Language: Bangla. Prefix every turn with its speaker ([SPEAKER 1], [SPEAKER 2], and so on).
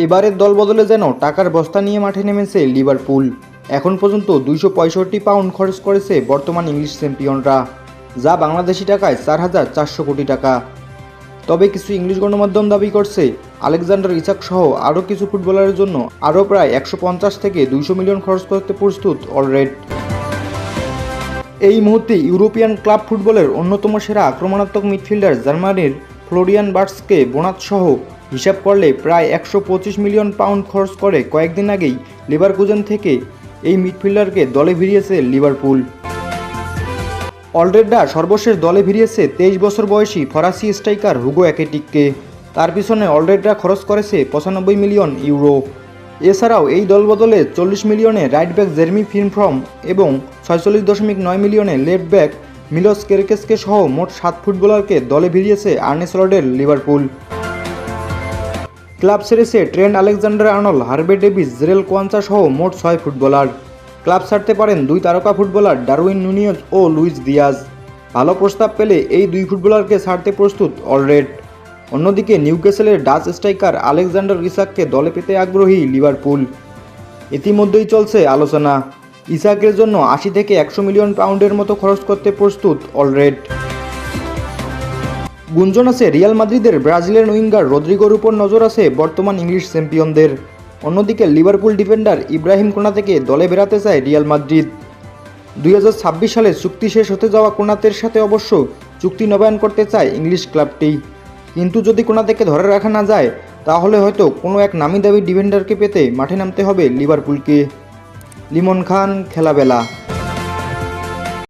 [SPEAKER 1] এবারের দল বদলে যেন টাকার বস্তা নিয়ে মাঠে নেমেছে লিভারপুল। এখন পর্যন্ত 265 পাউন্ড খরচ করেছে বর্তমান ইংলিশ চ্যাম্পিয়নরা, যা বাংলাদেশি টাকায় 4,400 কোটি টাকা। তবে কিছু ইংলিশ গণমাধ্যম দাবি করছে আলেকজান্ডার ইসাক সহ আরও কিছু ফুটবলারের জন্য আরও প্রায় 150 থেকে 200 মিলিয়ন খরচ করতে প্রস্তুত অলরেড। এই মুহূর্তে ইউরোপিয়ান ক্লাব ফুটবলের অন্যতম সেরা আক্রমণাত্মক মিডফিল্ডার জার্মানির ফ্লোরিয়ান বার্টসকে বোনাস সহ হিসাব করলে প্রায় 125 মিলিয়ন পাউন্ড খরচ করে কয়েকদিন আগেই লেভারকুজেন থেকে এই মিডফিল্ডারকে দলে ভিড়িয়েছে লিভারপুল। অলরেডরা সর্বশেষ দলে ভিড়িয়েছে 23 বছর বয়সী ফরাসি স্ট্রাইকার হুগো একেটিককে। তার পিছনে অলরেডরা খরচ করেছে 95 মিলিয়ন ইউরো। এছাড়াও এই দল বদলে 40 মিলিয়নে রাইট ব্যাক জেরেমি ফিনফ্রম এবং 46.9 মিলিয়নে লেফট ব্যাক মিলোস কেরকেসকে সহ মোট 7 ফুটবলারকে দলে ভিড়িয়েছে আর্নে স্লটের লিভারপুল। ক্লাব ছেড়েছে ট্রেন্ট আলেকজান্ডার-আর্নল্ড, হার্ভে ডেভিস, জেরেল কোয়ানসা সহ মোট 6 ফুটবলার। ক্লাব ছাড়তে পারেন 2 তারকা ফুটবলার ডারউইন নুনিয়েজ ও লুইস দিয়াজ। ভালো প্রস্তাব পেলে এই 2 ফুটবলারকে ছাড়তে প্রস্তুত অলরেড। অন্যদিকে নিউক্যাসলের ডাচ স্ট্রাইকার আলেকজান্ডার ইসাককে দলে পেতে আগ্রহী লিভারপুল। ইতিমধ্যেই চলছে আলোচনা, ইসাকের জন্য 80 থেকে 100 মিলিয়ন পাউন্ডের মতো খরচ করতে প্রস্তুত অলরেড। গুঞ্জন আছে রিয়াল মাদ্রিদের ব্রাজিলের উইঙ্গার রদ্রিগোর উপর নজর আছে বর্তমান ইংলিশ চ্যাম্পিয়নদের। অন্যদিকে লিভারপুল ডিফেন্ডার ইব্রাহিম কোনাতেকে দলে বেরাতে চায় রিয়াল মাদ্রিদ। 2026 সালে চুক্তি শেষ হতে যাওয়া কোনাতের সাথে অবশ্য চুক্তি নবায়ন করতে চায় ইংলিশ ক্লাবটি। কিন্তু যদি কোনাতেকে ধরে রাখা না যায় তাহলে হয়তো কোনো এক নামি দামি ডিফেন্ডারকে পেতে মাঠে নামতে হবে লিভারপুলকে। লিমন খান, খেলাবেলা।